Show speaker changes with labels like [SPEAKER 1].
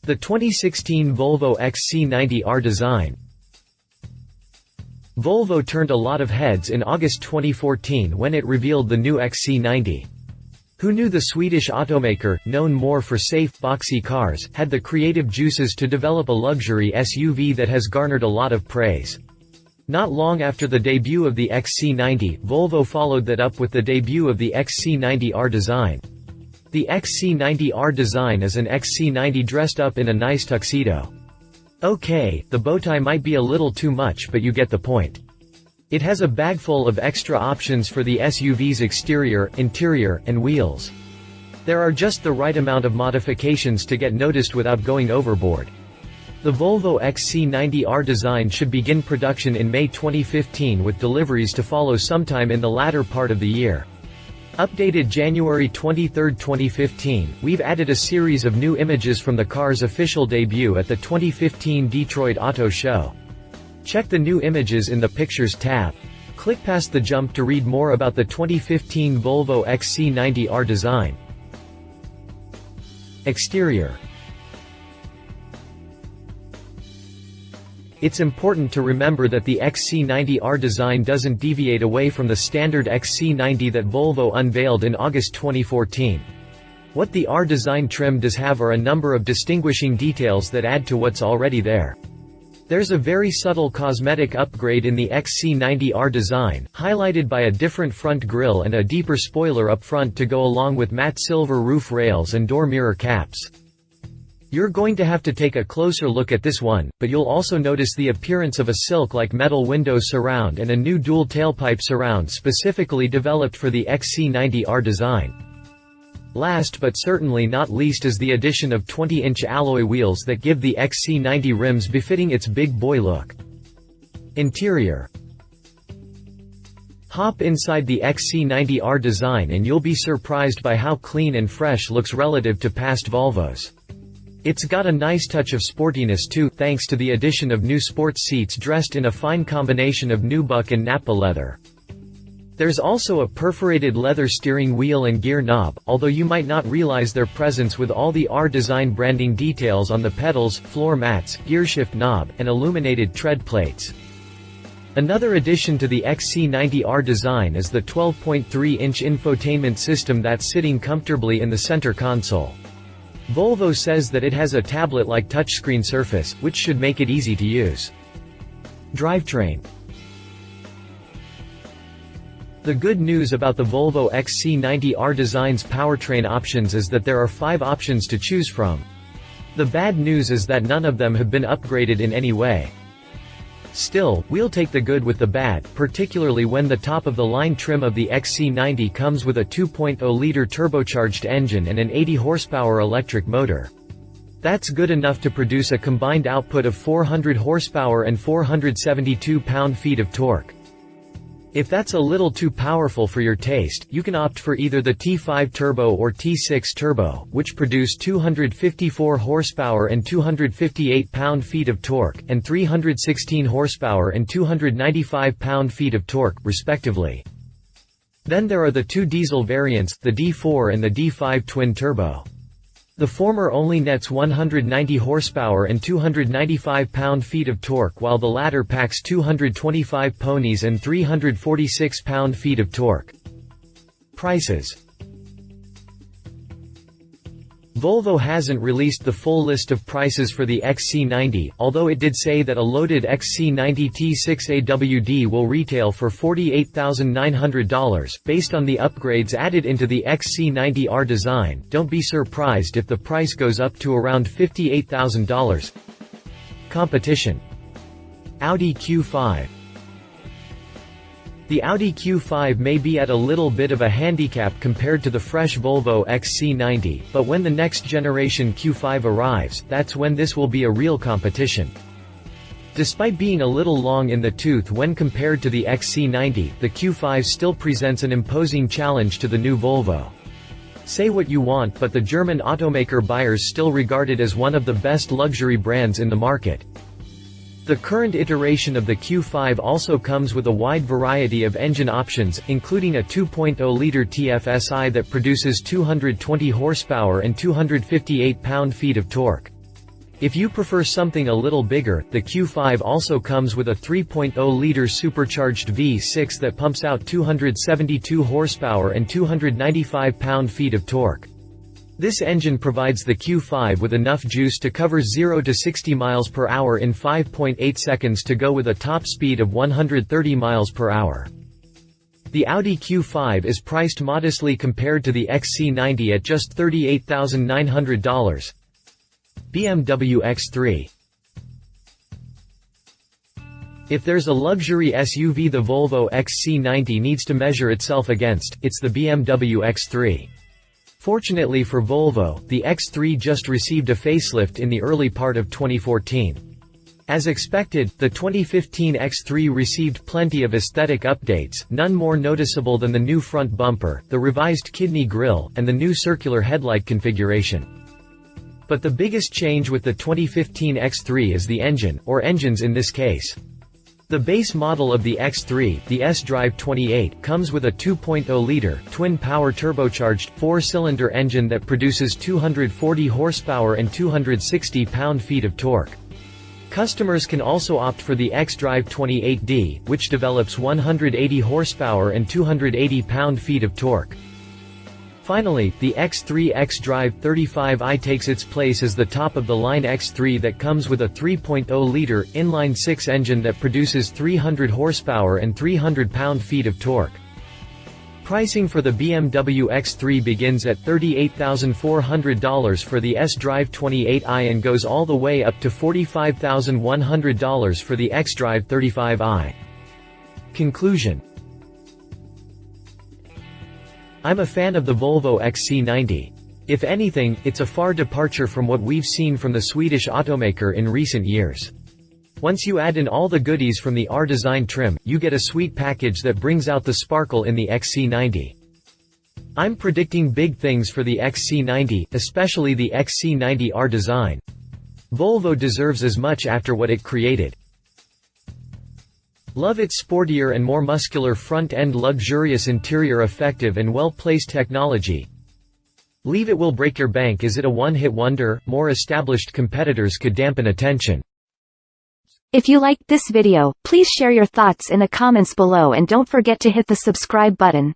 [SPEAKER 1] The 2016 Volvo XC90 R-Design. Volvo turned a lot of heads in August 2014 when it revealed the new XC90. Who knew the Swedish automaker, known more for safe, boxy cars, had the creative juices to develop a luxury SUV that has garnered a lot of praise. Not long after the debut of the XC90, Volvo followed that up with the debut of the XC90 R-Design. The XC90 R-Design is an XC90 dressed up in a nice tuxedo. Okay, the bowtie might be a little too much, but you get the point. It has a bag full of extra options for the SUV's exterior, interior, and wheels. There are just the right amount of modifications to get noticed without going overboard. The Volvo XC90 R-Design should begin production in May 2015 with deliveries to follow sometime in the latter part of the year. Updated January 23, 2015, we've added a series of new images from the car's official debut at the 2015 Detroit Auto Show. Check the new images in the Pictures tab. Click past the jump to read more about the 2015 Volvo XC90 R-Design. Exterior. It's important to remember that the XC90 R-Design doesn't deviate away from the standard XC90 that Volvo unveiled in August 2014. What the R-Design trim does have are a number of distinguishing details that add to what's already there. There's a very subtle cosmetic upgrade in the XC90 R-Design, highlighted by a different front grille and a deeper spoiler up front to go along with matte silver roof rails and door mirror caps. You're going to have to take a closer look at this one, but you'll also notice the appearance of a silk-like metal window surround and a new dual tailpipe surround specifically developed for the XC90 R-Design. Last but certainly not least is the addition of 20-inch alloy wheels that give the XC90 rims befitting its big boy look. Interior. Hop inside the XC90 R-Design and you'll be surprised by how clean and fresh looks relative to past Volvos. It's got a nice touch of sportiness too, thanks to the addition of new sports seats dressed in a fine combination of nubuck and nappa leather. There's also a perforated leather steering wheel and gear knob, although you might not realize their presence with all the R-Design branding details on the pedals, floor mats, gearshift knob, and illuminated tread plates. Another addition to the XC90 R-Design is the 12.3-inch infotainment system that's sitting comfortably in the center console. Volvo says that it has a tablet-like touchscreen surface, which should make it easy to use. Drivetrain. The good news about the Volvo XC90 R-Design's powertrain options is that there are 5 options to choose from. The bad news is that none of them have been upgraded in any way. Still, we'll take the good with the bad, particularly when the top-of-the-line trim of the XC90 comes with a 2.0-liter turbocharged engine and an 80-horsepower electric motor. That's good enough to produce a combined output of 400 horsepower and 472 pound-feet of torque. If that's a little too powerful for your taste, you can opt for either the T5 Turbo or T6 Turbo, which produce 254 horsepower and 258 pound-feet of torque, and 316 horsepower and 295 pound-feet of torque, respectively. Then there are the 2 diesel variants, the D4 and the D5 Twin Turbo. The former only nets 190 horsepower and 295 pound-feet of torque, while the latter packs 225 ponies and 346 pound-feet of torque. Prices. Volvo hasn't released the full list of prices for the XC90, although it did say that a loaded XC90 T6 AWD will retail for $48,900, based on the upgrades added into the XC90 R-Design. Don't be surprised if the price goes up to around $58,000. Competition. Audi Q5. The Audi Q5 may be at a little bit of a handicap compared to the fresh Volvo XC90, but when the next generation Q5 arrives, that's when this will be a real competition. Despite being a little long in the tooth when compared to the XC90, the Q5 still presents an imposing challenge to the new Volvo. Say what you want, but the German automaker buyers still regard it as one of the best luxury brands in the market. The current iteration of the Q5 also comes with a wide variety of engine options, including a 2.0-liter TFSI that produces 220 horsepower and 258 pound-feet of torque. If you prefer something a little bigger, the Q5 also comes with a 3.0-liter supercharged V6 that pumps out 272 horsepower and 295 pound-feet of torque. This engine provides the Q5 with enough juice to cover 0 to 60 miles per hour in 5.8 seconds to go with a top speed of 130 miles per hour. The Audi Q5 is priced modestly compared to the XC90 at just $38,900. Bmw X3. If there's a luxury SUV the Volvo XC90 needs to measure itself against, it's the Bmw X3. Fortunately for Volvo, the X3 just received a facelift in the early part of 2014. As expected, the 2015 X3 received plenty of aesthetic updates, none more noticeable than the new front bumper, the revised kidney grille, and the new circular headlight configuration. But the biggest change with the 2015 X3 is the engine, or engines in this case. The base model of the X3, the S-Drive 28, comes with a 2.0-liter, twin-power turbocharged, 4-cylinder engine that produces 240 horsepower and 260 pound-feet of torque. Customers can also opt for the X-Drive 28D, which develops 180 horsepower and 280 pound-feet of torque. Finally, the X3 X-Drive 35i takes its place as the top-of-the-line X3 that comes with a 3.0-liter, inline-six engine that produces 300 horsepower and 300 pound-feet of torque. Pricing for the BMW X3 begins at $38,400 for the S-Drive 28i and goes all the way up to $45,100 for the X-Drive 35i. Conclusion. I'm a fan of the Volvo XC90. If anything, it's a far departure from what we've seen from the Swedish automaker in recent years. Once you add in all the goodies from the R-Design trim, you get a sweet package that brings out the sparkle in the XC90. I'm predicting big things for the XC90, especially the XC90 R-Design. Volvo deserves as much after what it created. Love its sportier and more muscular front-end, luxurious interior, effective and well-placed technology. Leave it will break your bank. Is it a one-hit wonder? More established competitors could dampen attention.
[SPEAKER 2] If you liked this video, please share your thoughts in the comments below and don't forget to hit the subscribe button.